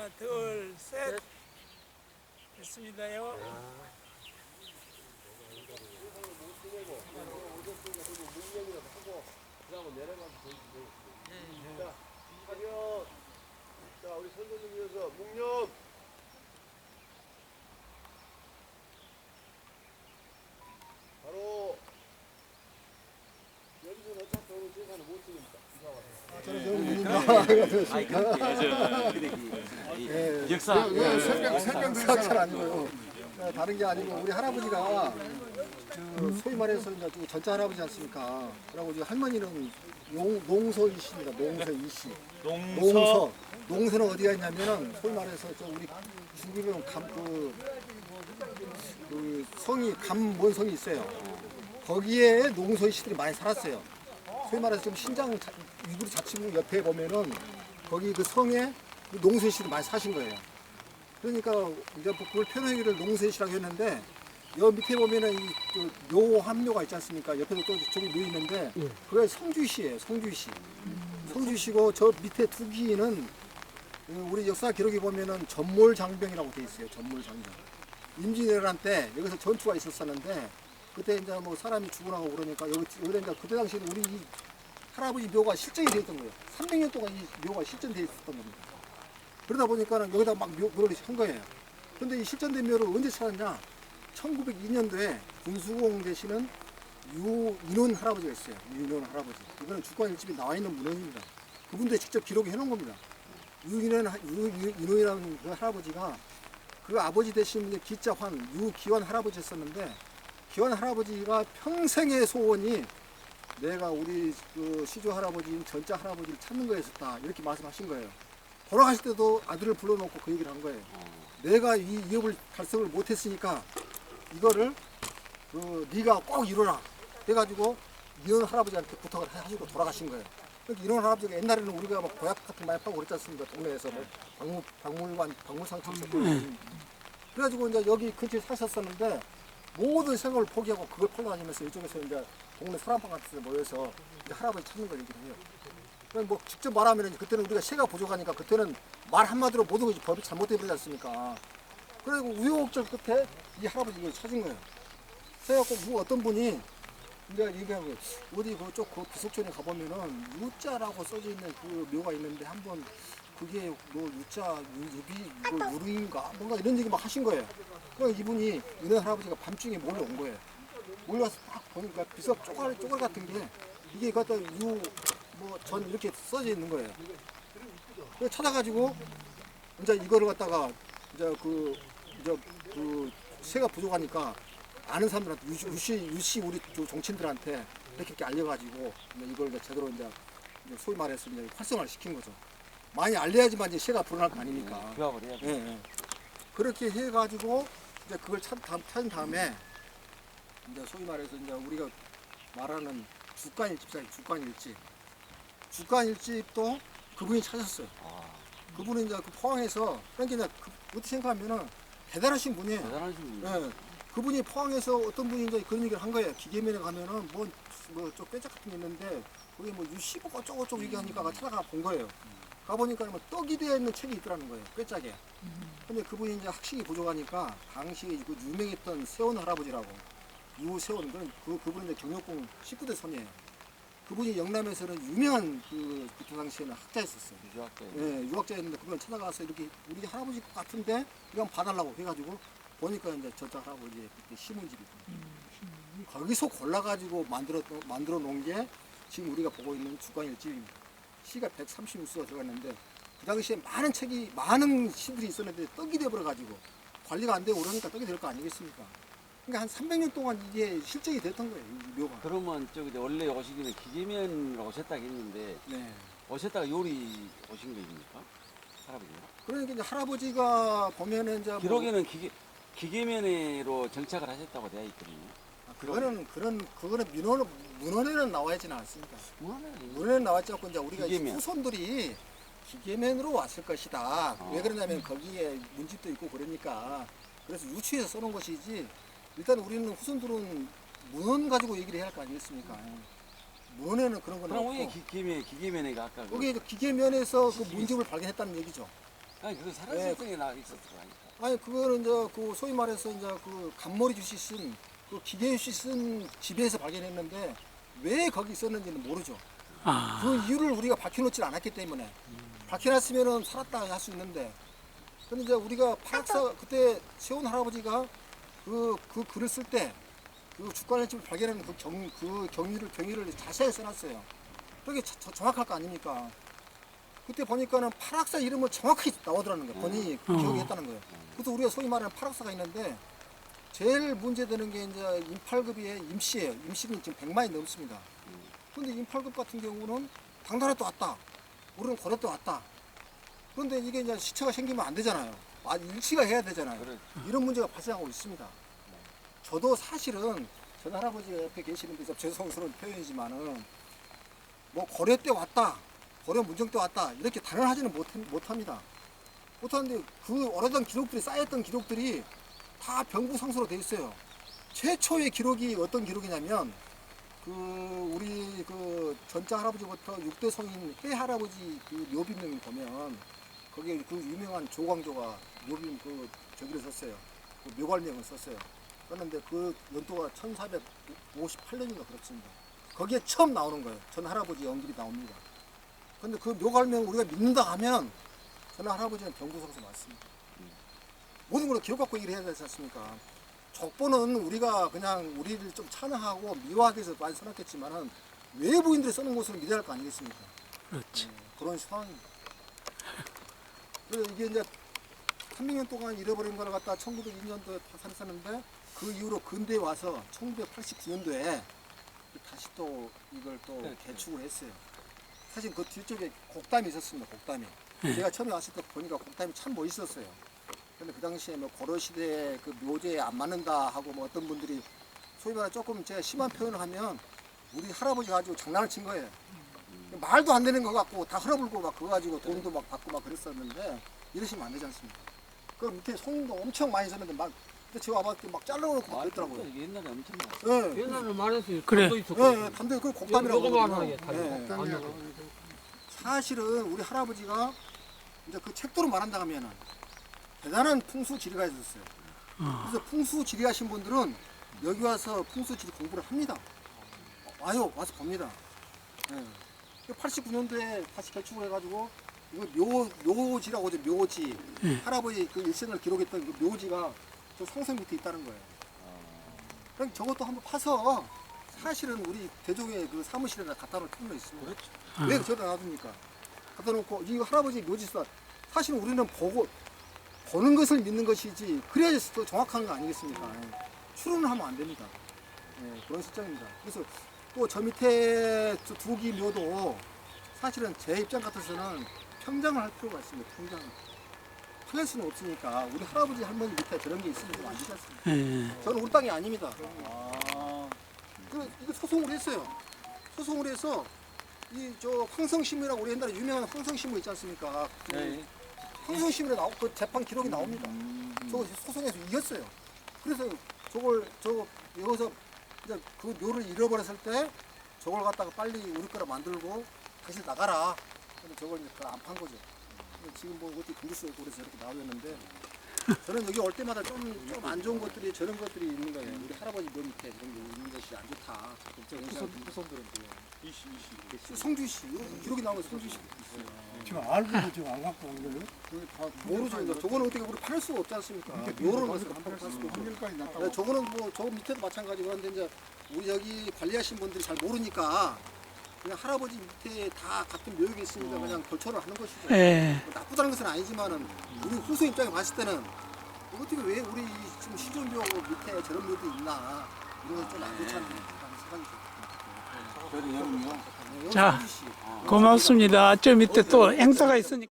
하나, 둘, 셋. 됐습니다요. 자, 하면 자, 우리 선생님 위해서 묵념. 바로 여기서 어차피 오늘 제사는 못 지닙니다. 역사 생명사찰 아니고요. 다른 게 아니고 우리 할아버지가 소위 말해서 이제 전자 할아버지 않습니까? 그리고 이제 할머니는 농서이씨입니다. 농서이씨. 농서. 농서는 어디가 있냐면은 소위 말해서 저 우리 중국에 그 성이 감뭔 성이 있어요. 거기에 농서이씨들이 많이 살았어요. 소위 말해서 지금 신장 위구르 자치구 옆에 보면은 거기 그 성에 농서이씨들이 많이 사신 거예요. 그러니까 이제 그걸 표현하기를 농서이씨라고 했는데 여 밑에 보면은 묘 함묘가 있지 않습니까? 옆에도 또 저기 묘 있는데 그게 성주시예요. 성주시. 성주시고 저 밑에 두 기는 우리 역사 기록에 보면은 전몰장병이라고 돼 있어요. 전몰장병. 임진왜란 때 여기서 전투가 있었었는데 그때 이제 뭐 사람이 죽어나고 그러니까 여기다 이제 그때 당시에 우리 이 할아버지 묘가 실정이 돼 있던 거예요. 300년 동안 이 묘가 실전돼 있었던 겁니다. 그러다 보니까는 여기다 막 묘를 한 거예요. 근데 이 실전된 묘를 언제 찾았냐? 1902년도에 군수공 되시는 유인원 할아버지가 있어요. 유인원 할아버지. 이거는 주관 일집에 나와 있는 문헌입니다. 그분들이 직접 기록해 놓은 겁니다. 유인원이라는 그 할아버지가 그 아버지 되신 분이 기자환 유기환 할아버지였었는데 기환 할아버지가 평생의 소원이 내가 우리 그 시조 할아버지인 전자 할아버지를 찾는 거였었다 이렇게 말씀하신 거예요. 돌아가실 때도 아들을 불러놓고 그 얘기를 한 거예요. 내가 이 이업을 달성을 못했으니까 이거를 네가 꼭 이뤄라 해가지고 이런 할아버지한테 부탁을 하시고 돌아가신 거예요. 그러니까 이런 할아버지가 옛날에는 우리가 막 보약 같은 거 많이 파고 그랬지 않습니까? 동네에서 뭐 박물상처럼 썼고 그래가지고 이제 여기 근처에 사셨었는데 모든 생각을 포기하고 그걸 팔러 다니면서 이쪽에서 이제 동네 사람방 같은 데 모여서 이제 할아버지 찾는 걸 얘기를 해요. 그럼 뭐 직접 말하면 그때는 우리가 세가 부족하니까 그때는 말 한마디로 모든 것이 법이 잘못되어 버리지 않습니까? 그리고 우여곡절 끝에 이 할아버지 이걸 찾은 거예요. 그래갖고 뭐 어떤 분이 이제 얘기하고 어디 그쪽 그 비속촌에 가보면은 유자라고 써져 있는 그 묘가 있는데 한번 그게 뭐 유자 유비 뭐 유릉인가 뭔가 이런 얘기 막 하신 거예요. 그러니까 이분이 은혜 할아버지가 밤중에 몰려온 거예요. 몰려와서 딱 보니까 비석 쪼갈 같은 게 이게 갖다 유 뭐 전 이렇게 써져 있는 거예요. 그래서 찾아가지고 이제 이거를 갖다가 이제 그 새가 부족하니까 아는 사람들한테 유씨 우리 정치인들한테 이렇게 알려가지고 이걸 이제 제대로 이제 소위 말해서 이제 활성화를 시킨 거죠. 많이 알려야지만 이제 새가 불어날 거 아닙니까? 교합을 해야 돼. 예. 그렇게 해가지고 이제 그걸 찾은 다음에 이제 소위 말해서 이제 우리가 말하는 주간일집사예요. 주간일집도 그분이 찾았어요. 그분은 이제 그 포항에서 그러니까 이제 어떻게 생각하면은 대단하신 분이에요. 대단하신 분이. 예. 그분이 포항에서 어떤 분이 이제 그런 얘기를 한 거예요. 기계면에 가면은 뭐저 뼈짝 같은 게 있는데 거기 뭐 유시복 어쩌고저쩌고 얘기하니까 찾아가 본 거예요. 가보니까 뭐 떡이 되어 있는 책이 있더라는 거예요. 뼈짝에. 근데 그분이 이제 학식이 부족하니까 당시에 그 유명했던 세원 할아버지라고 유세원 그분은 이제 경력공 19대 손이에요. 그분이 영남에서는 유명한 그때 당시에는 학자였었어요. 유학자였는데 그걸 찾아가서 이렇게 우리 할아버지 것 같은데 이거 한번 봐달라고 해가지고 보니까 이제 저자 할아버지의 그때 시문집이거든요. 거기서 골라가지고 만들어 놓은 게 지금 우리가 보고 있는 주간일집입니다. 시가 136수가 들어갔는데 그 당시에 많은 시들이 있었는데 떡이 돼버려가지고 관리가 안 되고 그러니까 떡이 될 거 아니겠습니까? 그러니까 한 300년 동안 이게 실정이 됐던 거예요, 이 묘가. 그러면 저기 원래 오시기는 기계면으로 오셨다고 했는데 네. 오셨다가 요리 오신 거입니까? 할아버지가? 그러니까 이제 할아버지가 보면은 이제 기록에는 기계면으로 정착을 하셨다고 되어 있거든요. 그거는 문헌에는 나와 있지는 않습니다. 문헌에는 나와 있지 않고 이제 우리가 기계면. 후손들이 기계면으로 왔을 것이다. 왜 그러냐면 거기에 문집도 있고 그러니까 그래서 유추해서 써놓은 것이지. 일단 우리는 후손들은 문헌 가지고 얘기를 해야 할 거 아니겠습니까? 문헌에는 그런 건 그럼 없고. 왜 기계면에가 아까 거기 기계면에서 그 문집을 발견했다는 얘기죠. 아니 그거 살아있었던 게 나 있었을 거 아니까. 아니 그거는 이제 그 소위 말해서 이제 그 간머리 주씨 쓴그 기계유 씨쓴 집에서 발견했는데 왜 거기 있었는지는 모르죠. 그 이유를 우리가 밝혀놓질 않았기 때문에 밝혀놨으면은 살았다 할 수 있는데 근데 이제 우리가 파락사 그때 세운 할아버지가 그 글을 쓸 때 그 주관의 집을 발견하는 그 경위를 자세히 써놨어요. 그게 정확할 거 아닙니까? 그때 보니까는 파락사 이름은 정확히 나오더라는 거예요. 본인이 기억이 했다는 거예요. 그래서 우리가 소위 말하는 파락사가 있는데 제일 문제되는 게 이제 임팔급의 임씨예요. 임씨는 지금 100만이 넘습니다. 근데 임팔급 같은 경우는 당달에 또 왔다. 우리는 고려 때 왔다. 그런데 이게 이제 시체가 생기면 안 되잖아요. 일치가 해야 되잖아요. 그래. 이런 문제가 발생하고 있습니다. 저도 사실은 전 할아버지가 옆에 계시는 데서 죄송스러운 표현이지만은 뭐 고려 때 왔다. 고려 문정 때 왔다. 이렇게 단언하지는 못합니다. 못하는데 그 오래된 기록들이 쌓였던 기록들이 다 병부상서로 돼 있어요. 최초의 기록이 어떤 기록이냐면 그 우리 그 전자 할아버지부터 6대 성인 해 할아버지 그 묘비명 보면 거기에 그 유명한 조광조가 묘비 그 저기를 썼어요. 그 묘관명을 썼어요. 그런데 그 연도가 1458년인가 그렇습니다. 거기에 처음 나오는 거예요. 전 할아버지 연길이 나옵니다. 근데 그 묘관명 우리가 믿는다 하면 전 할아버지는 병부상서 맞습니다. 모든 걸 기록 갖고 얘기를 해야 되지 않습니까? 족보는 우리가 그냥 우리를 좀 찬양하고 미화하기 위해서 많이 써놨겠지만은 외부인들이 써놓은 것으로 믿어야 할 거 아니겠습니까? 그렇지. 그런 상황입니다. 그래서 이게 이제 300년 동안 잃어버린 걸 갖다 1902년도에 파산했었는데 그 이후로 근대에 와서 1989년도에 다시 또 이걸 또 개축을 했어요. 사실 그 뒤쪽에 곡담이 있었습니다. 곡담이. 제가 처음에 왔을 때 보니까 곡담이 참 멋있었어요. 근데 그 당시에 뭐 고려시대 그 묘제에 안 맞는다 하고 뭐 어떤 분들이 소위 말해 조금 제가 심한 표현을 하면 우리 할아버지 가지고 장난을 친 거예요. 말도 안 되는 거 갖고 다 흘러불고 막 그거 가지고 돈도 막 받고 막 그랬었는데 이러시면 안 되지 않습니까? 그 밑에 손도 엄청 많이 썼는데 막 그때 제가 와봤을 때 막 잘라놓고 막 그랬더라고요. 옛날에 엄청 많아. 예. 옛날에 말했어요. 네. 담도 있었고. 예, 담배 그 곡담이라고 요거만 그러거든요. 하게 담배. 예. 사실은 우리 할아버지가 이제 그 책도로 말한다 하면은 대단한 풍수 지리가 있었어요. 그래서 풍수 지리하신 분들은 여기 와서 풍수 지리 공부를 합니다. 와요, 와서 봅니다. 예. 89년도에 다시 개축을 해가지고 이거 묘지라고 하죠, 묘지. 할아버지 그 일생을 기록했던 그 묘지가 저 성성 밑에 있다는 거예요. 그럼 저것도 한번 파서 사실은 우리 대종의 그 사무실에다 갖다 놓을 필요가 있습니다. 그렇죠. 왜 저기다 놔둡니까? 갖다 놓고 이 할아버지 묘지사 사실은 우리는 보는 것을 믿는 것이지 그래야 더 정확한 거 아니겠습니까? 추론을 하면 안 됩니다. 그런 실정입니다. 그래서 또 저 밑에 두기 묘도 사실은 제 입장 같아서는 평장을 할 필요가 있습니다. 평장을. 팔릴 수는 없으니까 우리 할아버지 할머니 밑에 저런 게 있으면 좀 안 되지 않습니까? 저는 우리 땅이 아닙니다. 이거 소송을 했어요. 소송을 해서 이 저 황성신문이라고 우리 옛날에 유명한 황성신문 있지 않습니까? 네. 황성신문에 그 재판 기록이 나옵니다. 저 소송에서 이겼어요. 그래서 여기서 이제 그 묘를 잃어버렸을 때 저걸 갖다가 빨리 우리 거라 만들고 다시 나가라. 근데 저걸 이제 안 판 거죠. 지금 뭐 어떻게 경주수에 그래서 이렇게 나오는데 저는 여기 올 때마다 좀 안 좋은 것들이 저런 것들이 있는 거예요. 우리 할아버지 묘 밑에 그런 게 있는 것이 안 좋다. 후손들은 성주 씨 기록이 나오면 성주 씨 지금 알고도 지금 안 갖고 온 거예요? 모르죠. 이제 저거는 어떻게 우리 팔 수가 없지 않습니까? 묘를 가서 팔 수가 없고. 한결까지 났다고. 저거는 뭐 저 밑에도 마찬가지고 한데 이제 우리 여기 관리하신 분들이 잘 모르니까 그냥 할아버지 밑에 다 같은 묘역이 있으니까 그냥 결초를 하는 것이죠. 예. 뭐 나쁘다는 것은 아니지만은 우리 후수 입장에 봤을 때는 어떻게 왜 우리 지금 시존묘하고 밑에 저런 묘도 있나 이런 건 좀 안 좋지 않나 생각이 들어요. 저는 여름요. 자, 고맙습니다. 저 밑에 또 행사가 있으니까.